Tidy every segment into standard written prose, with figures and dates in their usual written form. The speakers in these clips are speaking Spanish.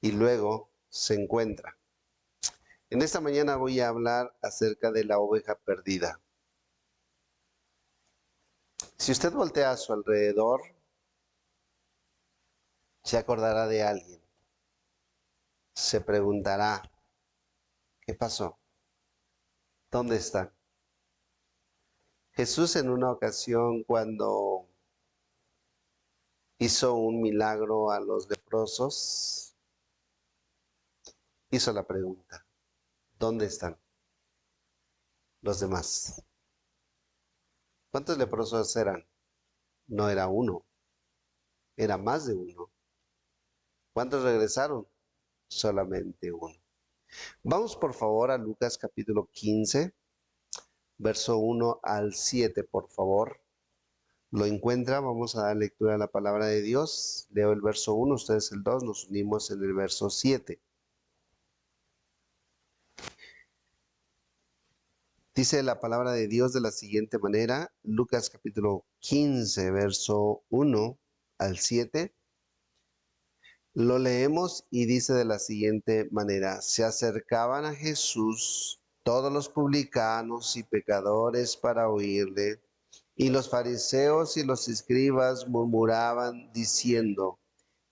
y luego se encuentra. En esta mañana voy a hablar acerca de la oveja perdida. Si usted voltea a su alrededor, se acordará de alguien. Se preguntará, ¿qué pasó? ¿Dónde está? Jesús en una ocasión cuando hizo un milagro a los leprosos, hizo la pregunta, ¿dónde están los demás? ¿Cuántos leprosos eran? No era uno, era más de uno. ¿Cuántos regresaron? Solamente uno. Vamos por favor a Lucas capítulo 15, verso 1 al 7, por favor. Lo encuentra, vamos a dar lectura a la palabra de Dios. Leo el verso 1, ustedes el 2, nos unimos en el verso 7. Dice la palabra de Dios de la siguiente manera, Lucas capítulo 15, verso 1 al 7. Lo leemos y dice de la siguiente manera, se acercaban a Jesús todos los publicanos y pecadores para oírle, y los fariseos y los escribas murmuraban diciendo,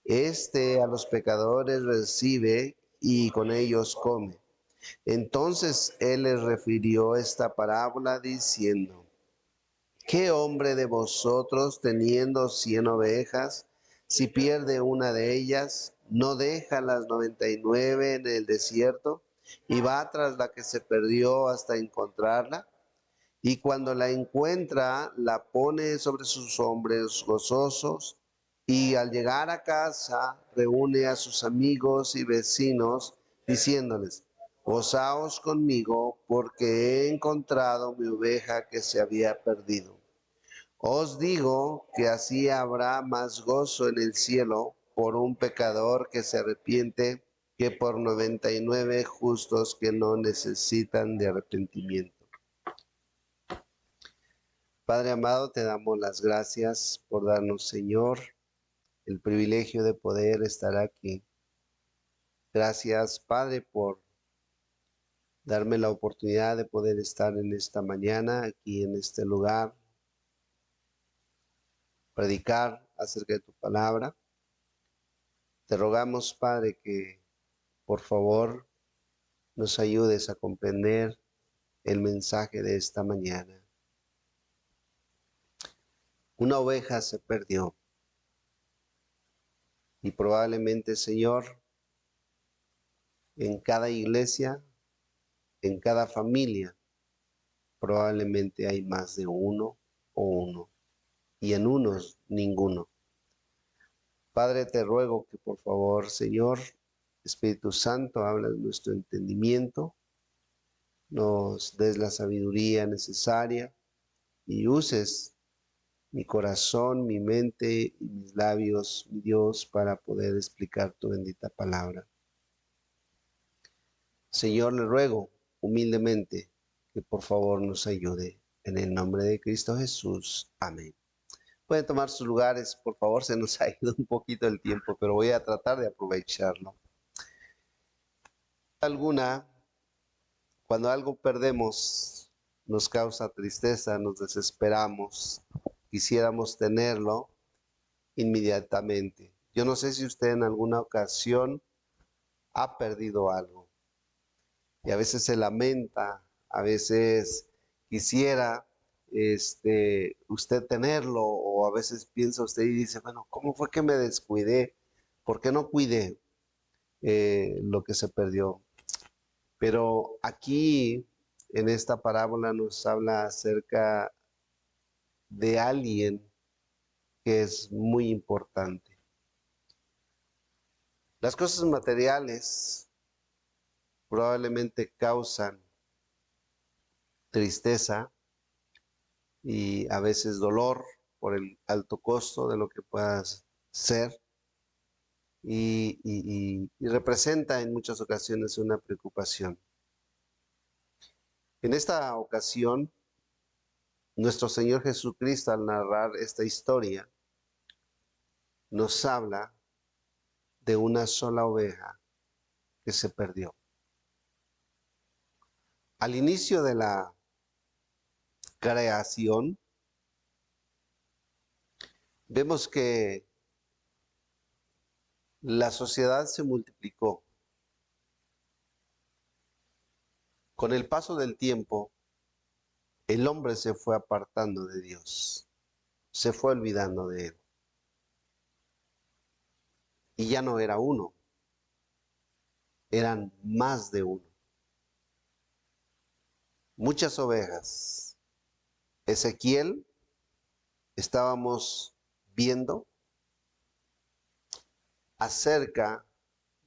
este a los pecadores recibe y con ellos come. Entonces él les refirió esta parábola diciendo, ¿qué hombre de vosotros teniendo 100 ovejas, si pierde una de ellas, no deja las 99 en el desierto y va tras la que se perdió hasta encontrarla? Y cuando la encuentra, la pone sobre sus hombros gozosos y al llegar a casa reúne a sus amigos y vecinos diciéndoles, gozaos conmigo porque he encontrado mi oveja que se había perdido. Os digo que así habrá más gozo en el cielo por un pecador que se arrepiente que por 99 justos que no necesitan de arrepentimiento. Padre amado, te damos las gracias por darnos, Señor, el privilegio de poder estar aquí. Gracias, Padre, por darme la oportunidad de poder estar en esta mañana, aquí en este lugar, predicar acerca de tu palabra. Te rogamos, Padre, que por favor nos ayudes a comprender el mensaje de esta mañana. Una oveja se perdió y probablemente, Señor, en cada iglesia, en cada familia, probablemente hay más de uno o uno, y en unos ninguno. Padre, te ruego que por favor, Señor, Espíritu Santo, habla de nuestro entendimiento, nos des la sabiduría necesaria y uses mi corazón, mi mente y mis labios, mi Dios, para poder explicar tu bendita palabra. Señor, le ruego humildemente que por favor nos ayude. En el nombre de Cristo Jesús. Amén. Pueden tomar sus lugares, por favor, se nos ha ido un poquito el tiempo, pero voy a tratar de aprovecharlo. Alguna, cuando algo perdemos, nos causa tristeza, nos desesperamos, quisiéramos tenerlo inmediatamente. Yo no sé si usted en alguna ocasión ha perdido algo y a veces se lamenta, a veces quisiera usted tenerlo o a veces piensa usted y dice, bueno, ¿cómo fue que me descuidé? ¿Por qué no cuidé lo que se perdió? Pero aquí en esta parábola nos habla acerca de alguien que es muy importante. Las cosas materiales probablemente causan tristeza y a veces dolor por el alto costo de lo que puedas ser y representa en muchas ocasiones una preocupación. En esta ocasión, nuestro Señor Jesucristo al narrar esta historia nos habla de una sola oveja que se perdió. Al inicio de la creación, vemos que la sociedad se multiplicó. Con el paso del tiempo, el hombre se fue apartando de Dios, se fue olvidando de él. Y ya no era uno, eran más de uno. Muchas ovejas. Ezequiel, estábamos viendo acerca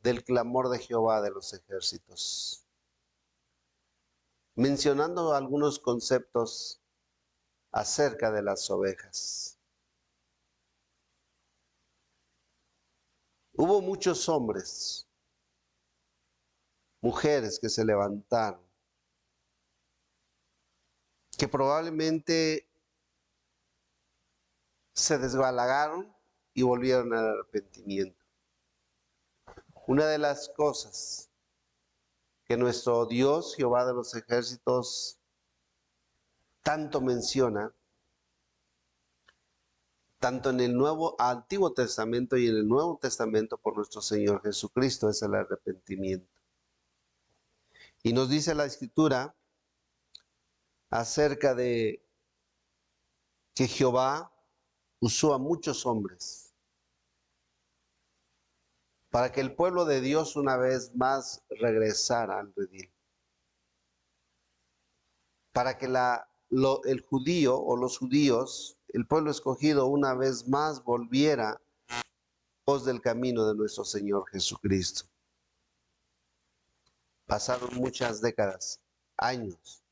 del clamor de Jehová de los ejércitos, mencionando algunos conceptos acerca de las ovejas. Hubo muchos hombres, mujeres que se levantaron, que probablemente se desbalagaron y volvieron al arrepentimiento. Una de las cosas que nuestro Dios, Jehová de los ejércitos, tanto menciona, tanto en el Antiguo Testamento y en el Nuevo Testamento por nuestro Señor Jesucristo, es el arrepentimiento. Y nos dice la Escritura acerca de que Jehová usó a muchos hombres para que el pueblo de Dios una vez más regresara al redil. Para que el judío o los judíos, el pueblo escogido, una vez más volviera pos del camino de nuestro Señor Jesucristo. Pasaron muchas décadas, años,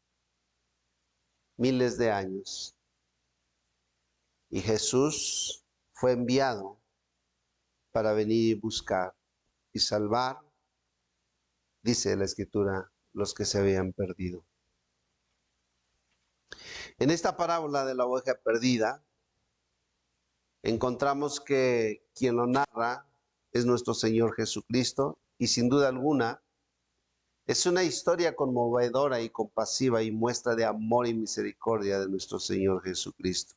miles de años, y Jesús fue enviado para venir y buscar y salvar, dice la Escritura, los que se habían perdido. En esta parábola de la oveja perdida, encontramos que quien lo narra es nuestro Señor Jesucristo, y sin duda alguna es una historia conmovedora y compasiva y muestra de amor y misericordia de nuestro Señor Jesucristo.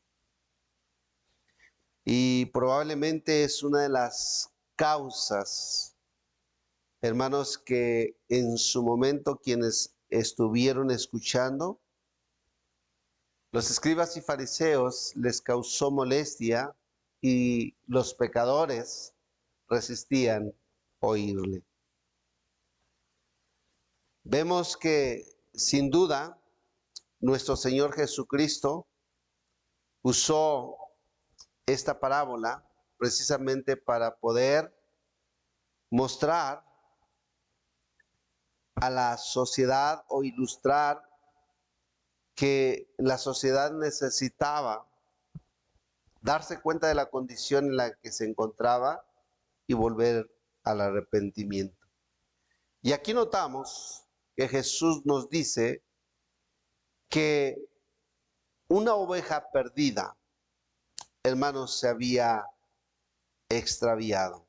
Y probablemente es una de las causas, hermanos, que en su momento quienes estuvieron escuchando, los escribas y fariseos, les causó molestia y los pecadores resistían oírle. Vemos que sin duda nuestro Señor Jesucristo usó esta parábola precisamente para poder mostrar a la sociedad o ilustrar que la sociedad necesitaba darse cuenta de la condición en la que se encontraba y volver al arrepentimiento. Y aquí notamos que Jesús nos dice que una oveja perdida, hermanos, se había extraviado.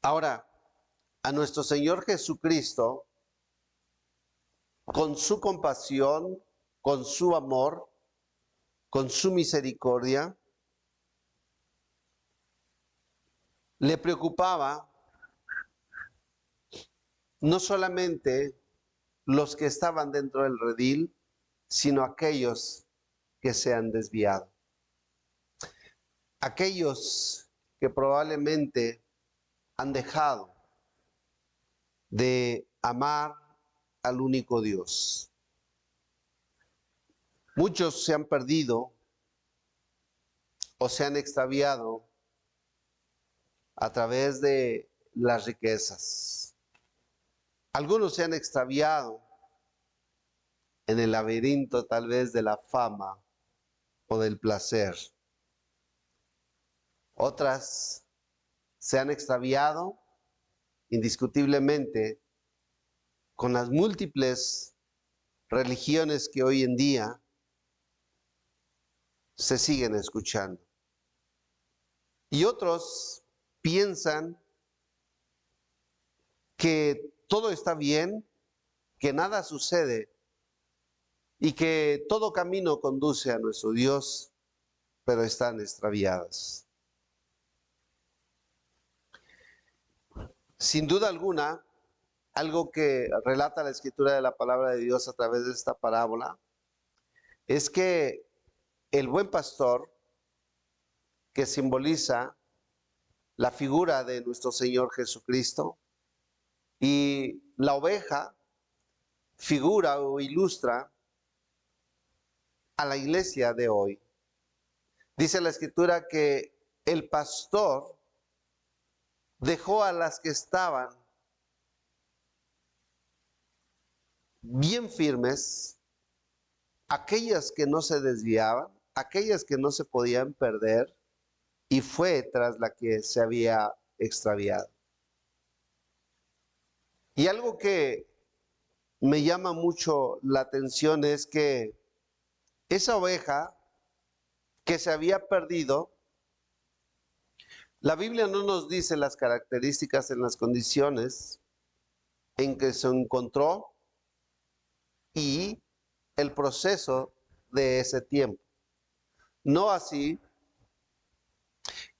Ahora, a nuestro Señor Jesucristo, con su compasión, con su amor, con su misericordia, le preocupaba no solamente los que estaban dentro del redil, sino aquellos que se han desviado. Aquellos que probablemente han dejado de amar al único Dios. Muchos se han perdido o se han extraviado a través de las riquezas. Algunos se han extraviado en el laberinto tal vez de la fama o del placer. Otras se han extraviado indiscutiblemente con las múltiples religiones que hoy en día se siguen escuchando. Y otros piensan que todo está bien, que nada sucede y que todo camino conduce a nuestro Dios, pero están extraviadas. Sin duda alguna, algo que relata la escritura de la palabra de Dios a través de esta parábola es que el buen pastor, que simboliza la figura de nuestro Señor Jesucristo, y la oveja figura o ilustra a la iglesia de hoy. Dice la escritura que el pastor dejó a las que estaban bien firmes, aquellas que no se desviaban, aquellas que no se podían perder, y fue tras la que se había extraviado. Y algo que me llama mucho la atención es que esa oveja que se había perdido, la Biblia no nos dice las características en las condiciones en que se encontró y el proceso de ese tiempo. No así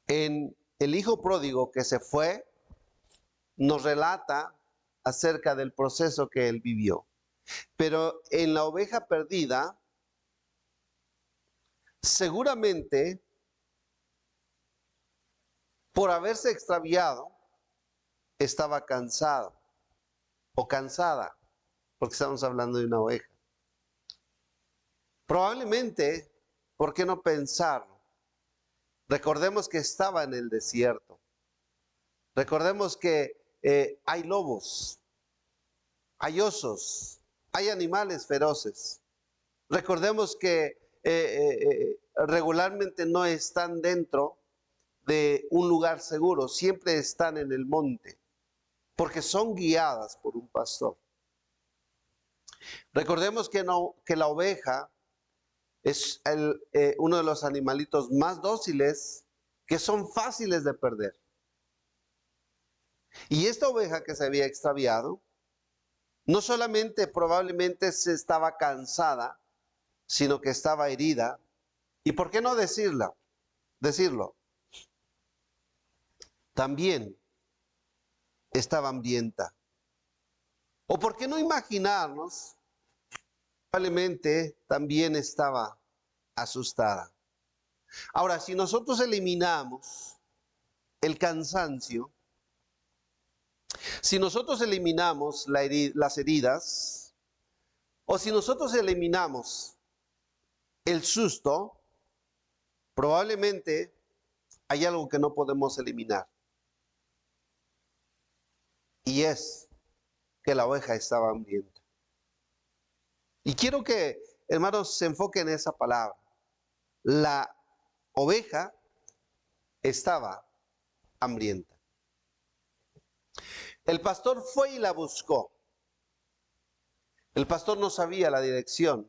en el hijo pródigo que se fue, nos relata acerca del proceso que él vivió. Pero en la oveja perdida, seguramente por haberse extraviado, estaba cansado o cansada, porque estamos hablando de una oveja. Probablemente, ¿por qué no pensarlo? Recordemos que estaba en el desierto. Recordemos que hay lobos, hay osos, hay animales feroces. Recordemos que regularmente no están dentro de un lugar seguro, siempre están en el monte, porque son guiadas por un pastor. Recordemos que, que la oveja es uno de los animalitos más dóciles que son fáciles de perder. Y esta oveja que se había extraviado, no solamente probablemente se estaba cansada, sino que estaba herida. ¿Y por qué no decirlo? También estaba hambrienta. ¿O por qué no imaginarnos? Probablemente también estaba asustada. Ahora, si nosotros eliminamos el cansancio, si nosotros eliminamos las heridas, o si nosotros eliminamos el susto, probablemente hay algo que no podemos eliminar. Y es que la oveja estaba hambrienta. Y quiero que, hermanos, se enfoquen en esa palabra. La oveja estaba hambrienta. El pastor fue y la buscó. El pastor no sabía la dirección,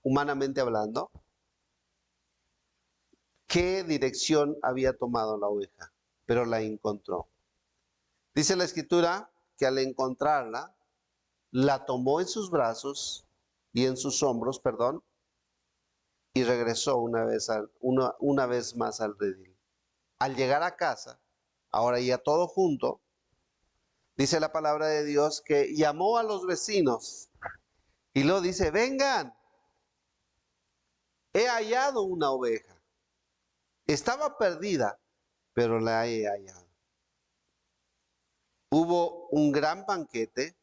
humanamente hablando, qué dirección había tomado la oveja, pero la encontró. Dice la escritura que al encontrarla, la tomó en sus brazos y en sus hombros, perdón, y regresó una vez más al redil. Al llegar a casa, ahora ya todo junto, dice la palabra de Dios que llamó a los vecinos y luego dice, vengan, he hallado una oveja. Estaba perdida, pero la he hallado. Hubo un gran banquete,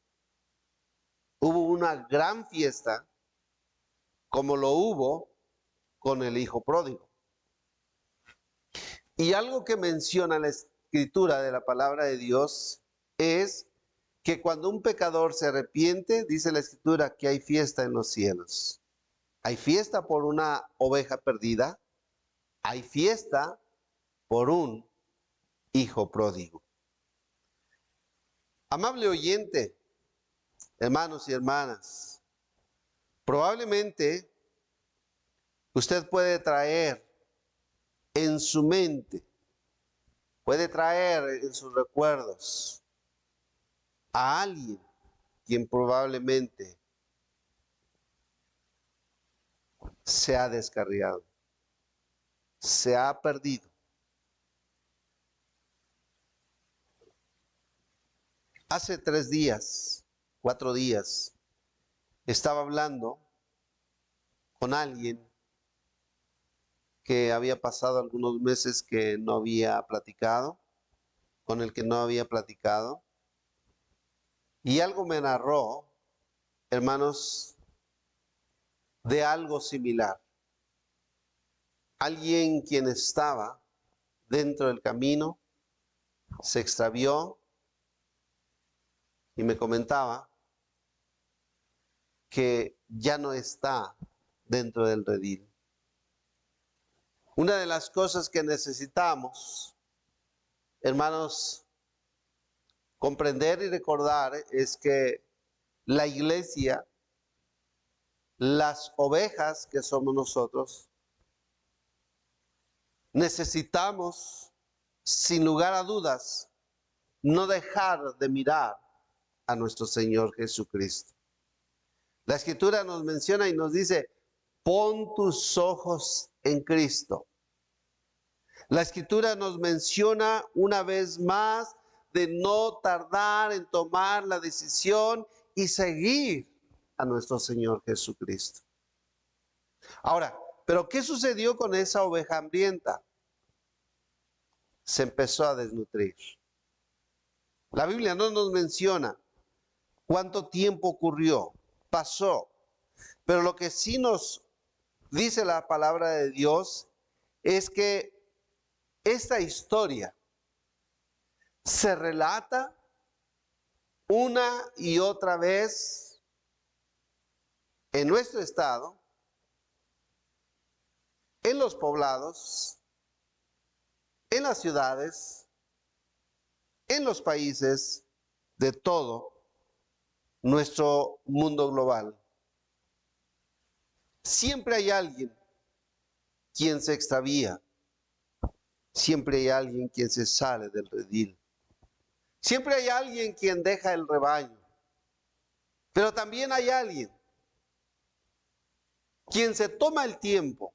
hubo una gran fiesta, como lo hubo con el hijo pródigo. Y algo que menciona la escritura de la palabra de Dios es que cuando un pecador se arrepiente, dice la escritura que hay fiesta en los cielos. Hay fiesta por una oveja perdida, hay fiesta por un hijo pródigo. Amable oyente, hermanos y hermanas, probablemente usted puede traer en su mente, puede traer en sus recuerdos a alguien quien probablemente se ha descarriado, se ha perdido. Hace 3 días, 4 días, estaba hablando con alguien que había pasado algunos meses que no había platicado, con el que no había platicado, y algo me narró, hermanos, de algo similar. Alguien quien estaba dentro del camino se extravió y me comentaba que ya no está dentro del redil. Una de las cosas que necesitamos, hermanos, comprender y recordar es que la iglesia, las ovejas que somos nosotros, necesitamos, sin lugar a dudas, no dejar de mirar a nuestro Señor Jesucristo. La Escritura nos menciona y nos dice, pon tus ojos en Cristo. La Escritura nos menciona una vez más de no tardar en tomar la decisión y seguir a nuestro Señor Jesucristo. Ahora, ¿pero qué sucedió con esa oveja hambrienta? Se empezó a desnutrir. La Biblia no nos menciona cuánto tiempo ocurrió, pasó, pero lo que sí nos dice la palabra de Dios es que esta historia se relata una y otra vez en nuestro estado, en los poblados, en las ciudades, en los países de todo nuestro mundo global. Siempre hay alguien quien se extravía, siempre hay alguien quien se sale del redil, siempre hay alguien quien deja el rebaño, pero también hay alguien quien se toma el tiempo,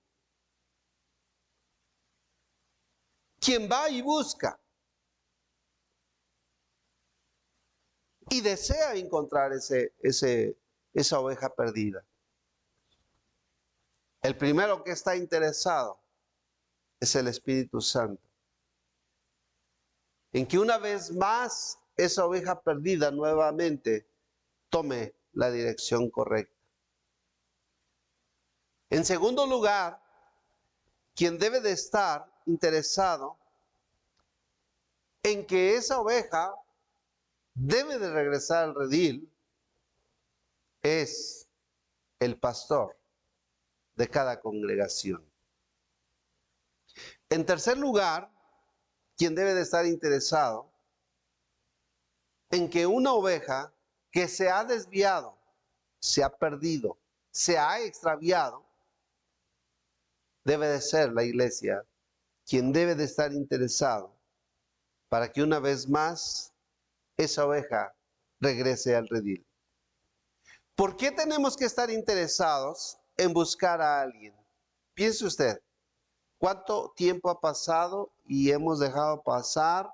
quien va y busca y desea encontrar esa oveja perdida. El primero que está interesado es el Espíritu Santo, en que una vez más esa oveja perdida nuevamente tome la dirección correcta. En segundo lugar, quien debe de estar interesado en que esa oveja debe de regresar al redil es el pastor de cada congregación. En tercer lugar, quien debe de estar interesado en que una oveja que se ha desviado, se ha perdido, se ha extraviado, debe de ser la iglesia quien debe de estar interesado para que una vez más esa oveja regrese al redil. ¿Por qué tenemos que estar interesados en buscar a alguien? Piense usted, ¿cuánto tiempo ha pasado y hemos dejado pasar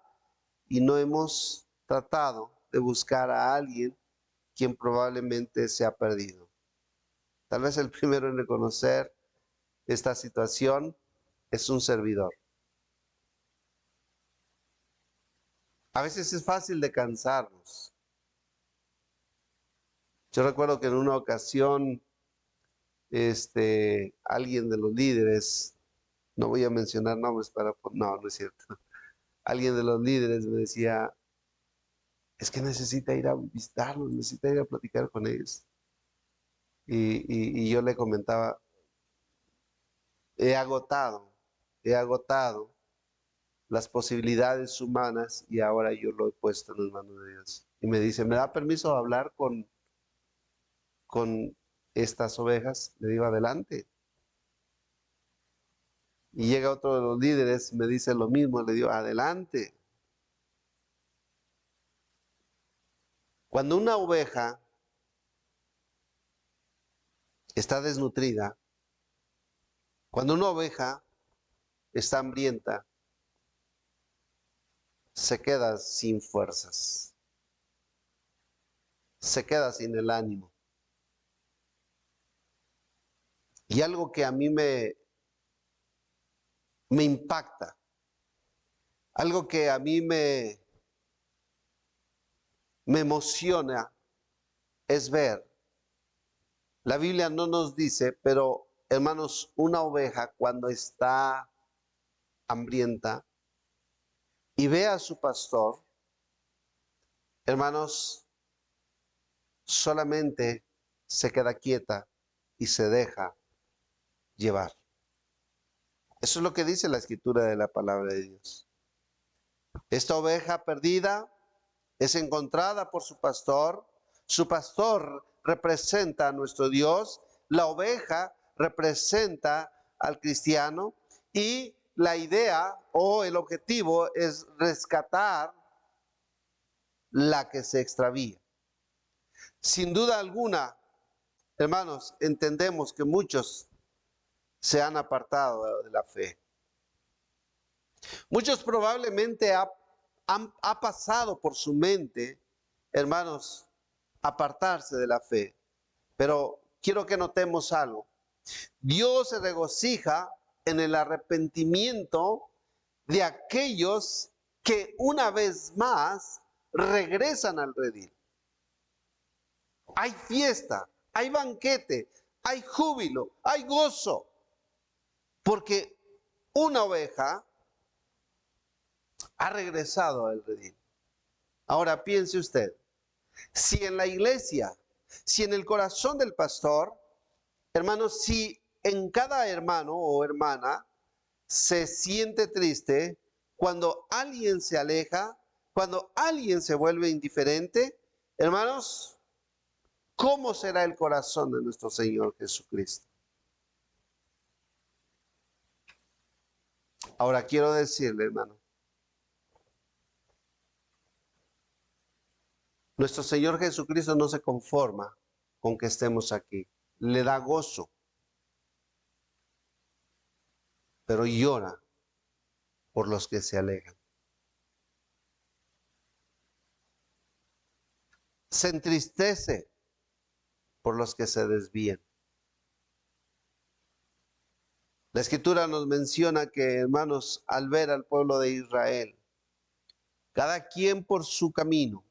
y no hemos tratado de buscar a alguien quien probablemente se ha perdido? Tal vez el primero en reconocer esta situación es un servidor. A veces es fácil de cansarnos. Yo recuerdo que en una ocasión, alguien de los líderes, no voy a mencionar nombres no, no es cierto. Alguien de los líderes me decía, es que necesita ir a visitarlos, necesita ir a platicar con ellos. Y yo le comentaba, he he agotado las posibilidades humanas y ahora yo lo he puesto en las manos de Dios. Y me dice, ¿me da permiso de hablar con estas ovejas? Le digo, adelante. Y llega otro de los líderes, me dice lo mismo, le digo, adelante. Cuando una oveja está desnutrida, cuando una oveja está hambrienta, se queda sin fuerzas, se queda sin el ánimo. Y algo que a mí me impacta, algo que a mí me emociona es ver. La Biblia no nos dice, pero hermanos, una oveja cuando está hambrienta y ve a su pastor, hermanos, solamente se queda quieta y se deja llevar. Eso es lo que dice la escritura de la palabra de Dios. Esta oveja perdida es encontrada por su pastor representa a nuestro Dios, la oveja representa al cristiano y la idea o el objetivo es rescatar la que se extravía. Sin duda alguna, hermanos, entendemos que muchos se han apartado de la fe. Muchos probablemente ha pasado por su mente, hermanos, apartarse de la fe. Pero quiero que notemos algo. Dios se regocija en el arrepentimiento de aquellos que una vez más regresan al redil. Hay fiesta, hay banquete, hay júbilo, hay gozo, porque una oveja ha regresado al redil. Ahora piense usted, si en la iglesia, si en el corazón del pastor, hermanos, si en cada hermano o hermana se siente triste cuando alguien se aleja, cuando alguien se vuelve indiferente, hermanos, ¿cómo será el corazón de nuestro Señor Jesucristo? Ahora quiero decirle, hermano, nuestro Señor Jesucristo no se conforma con que estemos aquí. Le da gozo, pero llora por los que se alejan. Se entristece por los que se desvían. La Escritura nos menciona que, hermanos, al ver al pueblo de Israel, cada quien por su camino,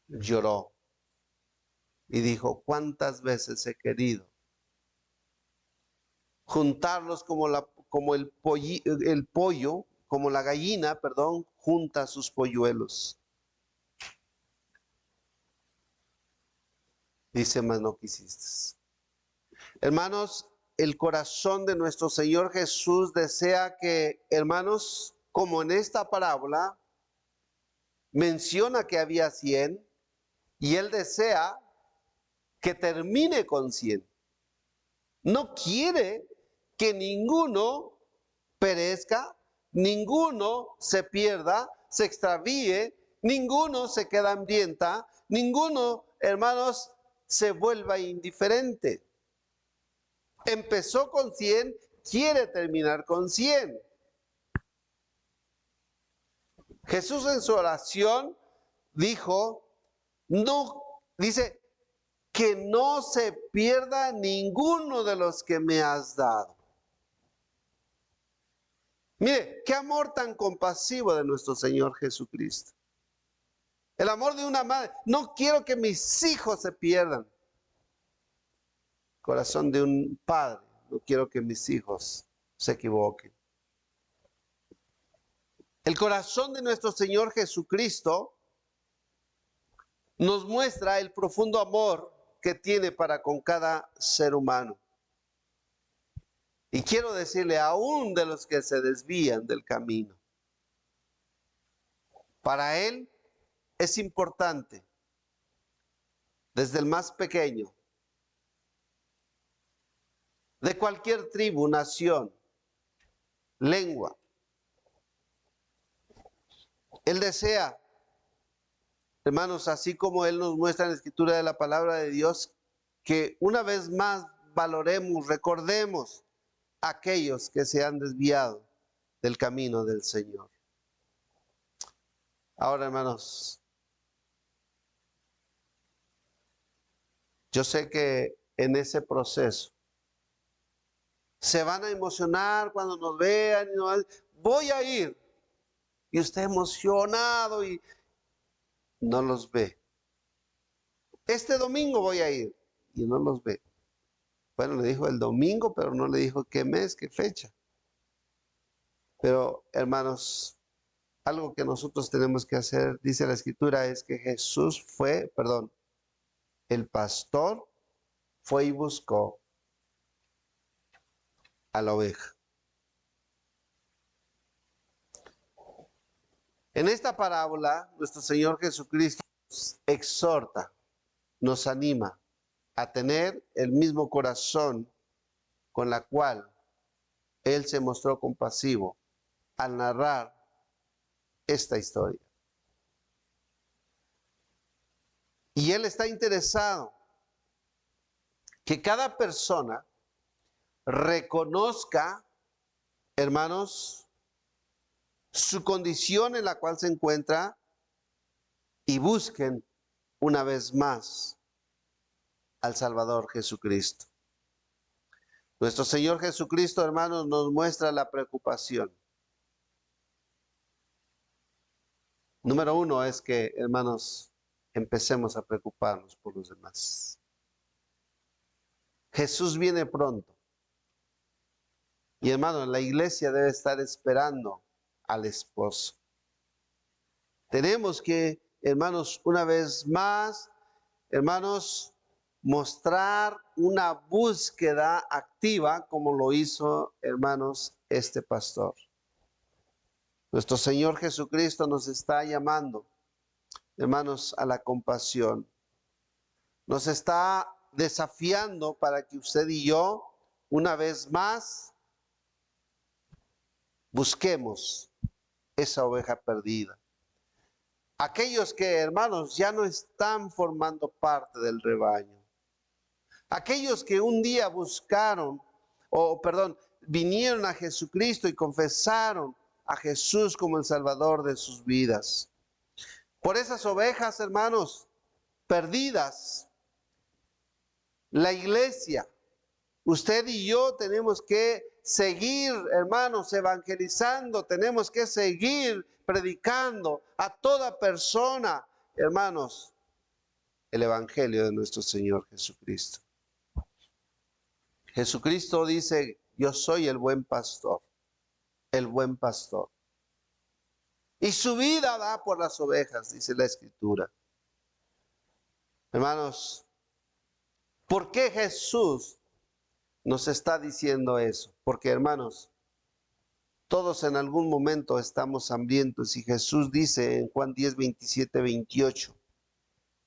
lloró y dijo, ¿cuántas veces he querido juntarlos como el pollo, como la gallina, perdón, junta sus polluelos? Dice, mas no quisiste. Hermanos, el corazón de nuestro Señor Jesús desea que, hermanos, como en esta parábola, menciona que había 100 y Él desea que termine con 100. No quiere que ninguno perezca, ninguno se pierda, se extravíe, ninguno se queda hambrienta, ninguno, hermanos, se vuelva indiferente. Empezó con 100, quiere terminar con 100. Jesús en su oración dijo, no, dice, que no se pierda ninguno de los que me has dado. Mire, qué amor tan compasivo de nuestro Señor Jesucristo. El amor de una madre. No quiero que mis hijos se pierdan. Corazón de un padre. No quiero que mis hijos se equivoquen. El corazón de nuestro Señor Jesucristo nos muestra el profundo amor que tiene para con cada ser humano. Y quiero decirle, aún de los que se desvían del camino, para Él es importante, desde el más pequeño, de cualquier tribu, nación, lengua. Él desea hermanos, así como Él nos muestra en la escritura de la palabra de Dios, que una vez más valoremos, recordemos a aquellos que se han desviado del camino del Señor. Ahora, hermanos, yo sé que en ese proceso se van a emocionar cuando nos vean y nos van, voy a ir. Y usted emocionado y no los ve. Este domingo voy a ir y no los ve. Bueno, le dijo el domingo, pero no le dijo qué mes, qué fecha. Pero, hermanos, algo que nosotros tenemos que hacer, dice la escritura, es que Jesús fue, perdón, el pastor fue y buscó a la oveja. En esta parábola, nuestro Señor Jesucristo nos exhorta, nos anima a tener el mismo corazón con la cual Él se mostró compasivo al narrar esta historia. Y Él está interesado que cada persona reconozca, hermanos, su condición en la cual se encuentra y busquen una vez más al Salvador Jesucristo. Nuestro Señor Jesucristo, hermanos, nos muestra la preocupación. Número uno es que, hermanos, empecemos a preocuparnos por los demás. Jesús viene pronto. Y hermanos, la iglesia debe estar esperando al esposo. Tenemos que, hermanos, una vez más, hermanos, mostrar una búsqueda activa como lo hizo, hermanos, este pastor. Nuestro Señor Jesucristo nos está llamando, hermanos, a la compasión. Nos está desafiando para que usted y yo, una vez más, busquemos esa oveja perdida. Aquellos que, hermanos, ya no están formando parte del rebaño. Aquellos que un día buscaron, vinieron a Jesucristo y confesaron a Jesús como el Salvador de sus vidas. Por esas ovejas, hermanos, perdidas, la iglesia, usted y yo tenemos que seguir, hermanos, evangelizando, tenemos que seguir predicando a toda persona, hermanos, el evangelio de nuestro Señor Jesucristo. Jesucristo dice, yo soy el buen pastor, el buen pastor. Y su vida da por las ovejas, dice la Escritura. Hermanos, ¿por qué Jesús nos está diciendo eso? Porque, hermanos, todos en algún momento estamos hambrientos y Jesús dice en Juan 10, 27, 28,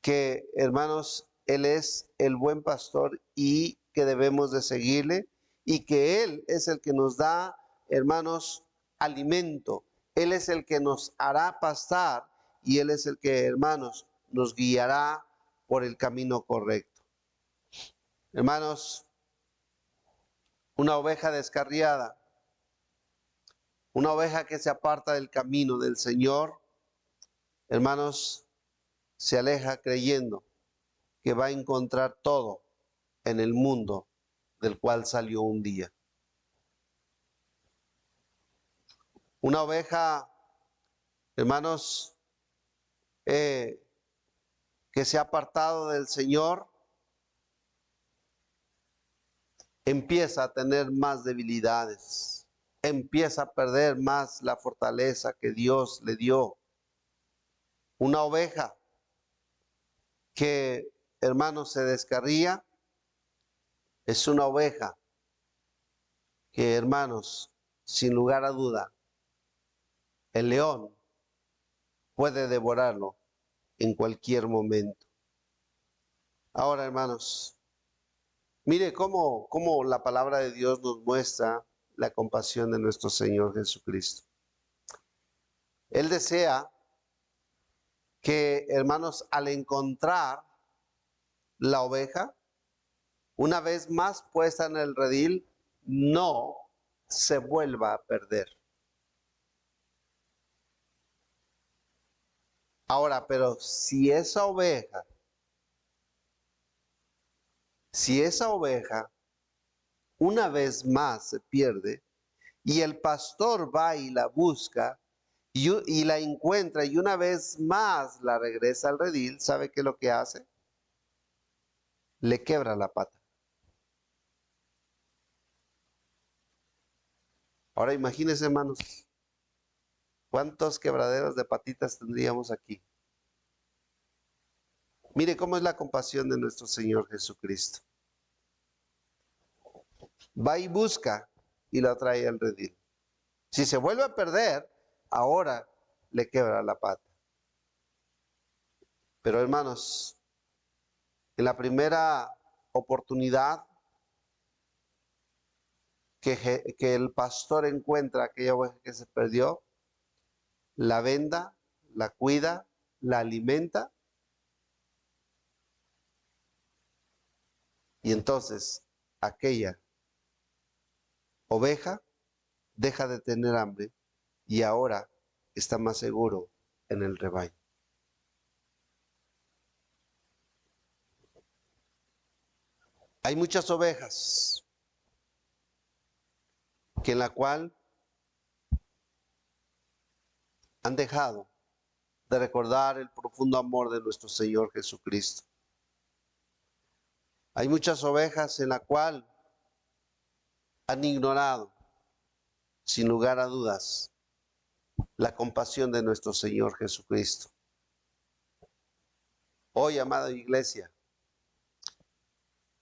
que, hermanos, Él es el buen pastor y que debemos de seguirle y que Él es el que nos da, hermanos, alimento. Él es el que nos hará pastar y Él es el que, hermanos, nos guiará por el camino correcto. Hermanos, una oveja descarriada, una oveja que se aparta del camino del Señor, hermanos, se aleja creyendo que va a encontrar todo en el mundo del cual salió un día. Una oveja, hermanos, que se ha apartado del Señor, empieza a tener más debilidades, empieza a perder más la fortaleza que Dios le dio. Una oveja que, hermanos, se descarría, es una oveja que, hermanos, sin lugar a duda, el león puede devorarlo en cualquier momento. Ahora, hermanos, mire cómo la palabra de Dios nos muestra la compasión de nuestro Señor Jesucristo. Él desea que, hermanos, al encontrar la oveja, una vez más puesta en el redil, no se vuelva a perder. Ahora, pero si esa oveja una vez más se pierde y el pastor va y la busca y la encuentra y una vez más la regresa al redil, ¿sabe qué es lo que hace? Le quebra la pata. Ahora imagínense, hermanos, ¿cuántos quebraderos de patitas tendríamos aquí? Mire cómo es la compasión de nuestro Señor Jesucristo. Va y busca y la trae al redil. Si se vuelve a perder, ahora le quebra la pata. Pero hermanos, en la primera oportunidad que el pastor encuentra aquella oveja que se perdió, la venda, la cuida, la alimenta y entonces aquella oveja deja de tener hambre y ahora está más seguro en el rebaño. Hay muchas ovejas que en la cual han dejado de recordar el profundo amor de nuestro Señor Jesucristo. Hay muchas ovejas en la cual han ignorado, sin lugar a dudas, la compasión de nuestro Señor Jesucristo. Hoy, amada iglesia,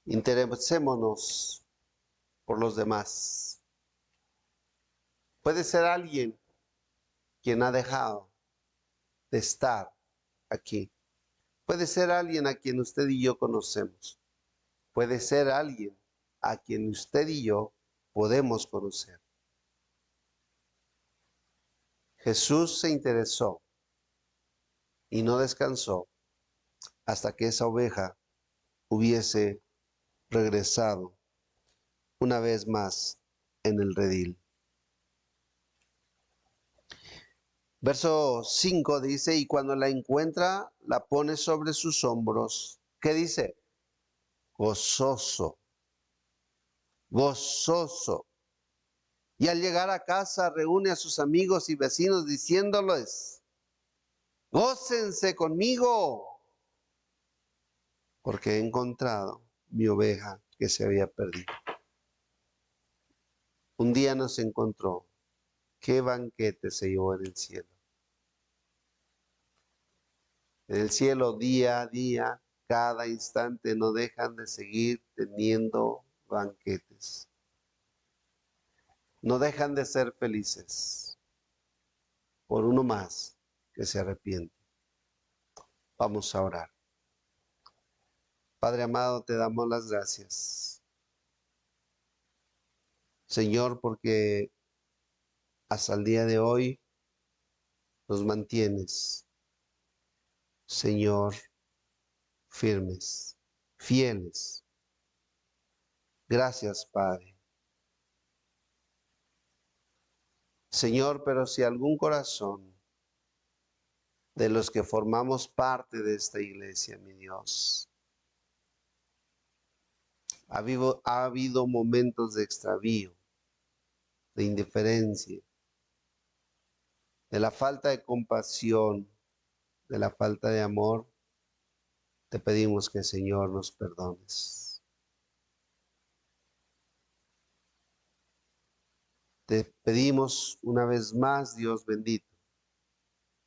interesémonos por los demás. Puede ser alguien quien ha dejado de estar aquí. Puede ser alguien a quien usted y yo conocemos. Puede ser alguien a quien usted y yo podemos conocer. Jesús se interesó y no descansó hasta que esa oveja hubiese regresado una vez más en el redil. Verso 5 dice, y cuando la encuentra, la pone sobre sus hombros. ¿Qué dice? Gozoso, gozoso. Y al llegar a casa reúne a sus amigos y vecinos diciéndoles, gócense conmigo, porque he encontrado mi oveja que se había perdido. Un día nos encontró. Qué banquete se llevó en el cielo. En el cielo, día a día, cada instante, no dejan de seguir teniendo banquetes. No dejan de ser felices por uno más que se arrepiente. Vamos a orar. Padre amado, te damos las gracias, Señor, porque hasta el día de hoy nos mantienes, Señor, firmes, fieles. Gracias, Padre. Señor, pero si algún corazón de los que formamos parte de esta iglesia, mi Dios, ha habido momentos de extravío, de indiferencia, de la falta de compasión, de la falta de amor, te pedimos que, Señor, nos perdones. Te pedimos una vez más, Dios bendito,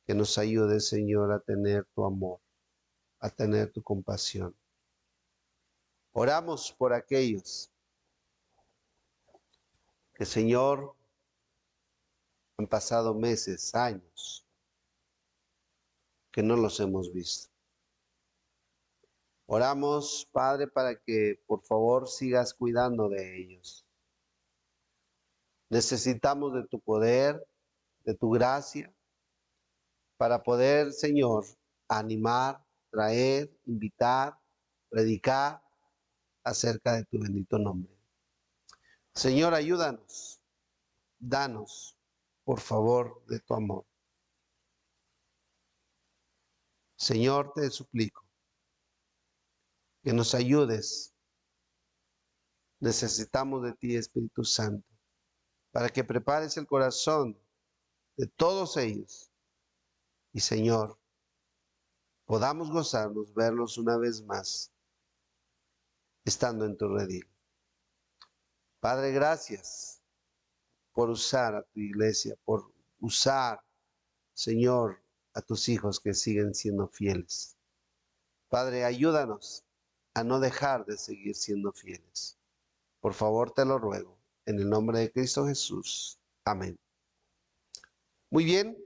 que nos ayude, Señor, a tener tu amor, a tener tu compasión. Oramos por aquellos que, Señor, han pasado meses, años, que no los hemos visto. Oramos, Padre, para que por favor sigas cuidando de ellos. Necesitamos de tu poder, de tu gracia, para poder, Señor, animar, traer, invitar, predicar acerca de tu bendito nombre. Señor, ayúdanos, danos, por favor, de tu amor. Señor, te suplico que nos ayudes. Necesitamos de ti, Espíritu Santo, para que prepares el corazón de todos ellos. Y Señor, podamos gozarnos, verlos una vez más, estando en tu redil. Padre, gracias por usar a tu iglesia, por usar, Señor, a tus hijos que siguen siendo fieles. Padre, ayúdanos a no dejar de seguir siendo fieles. Por favor, te lo ruego, en el nombre de Cristo Jesús. Amén. Muy bien.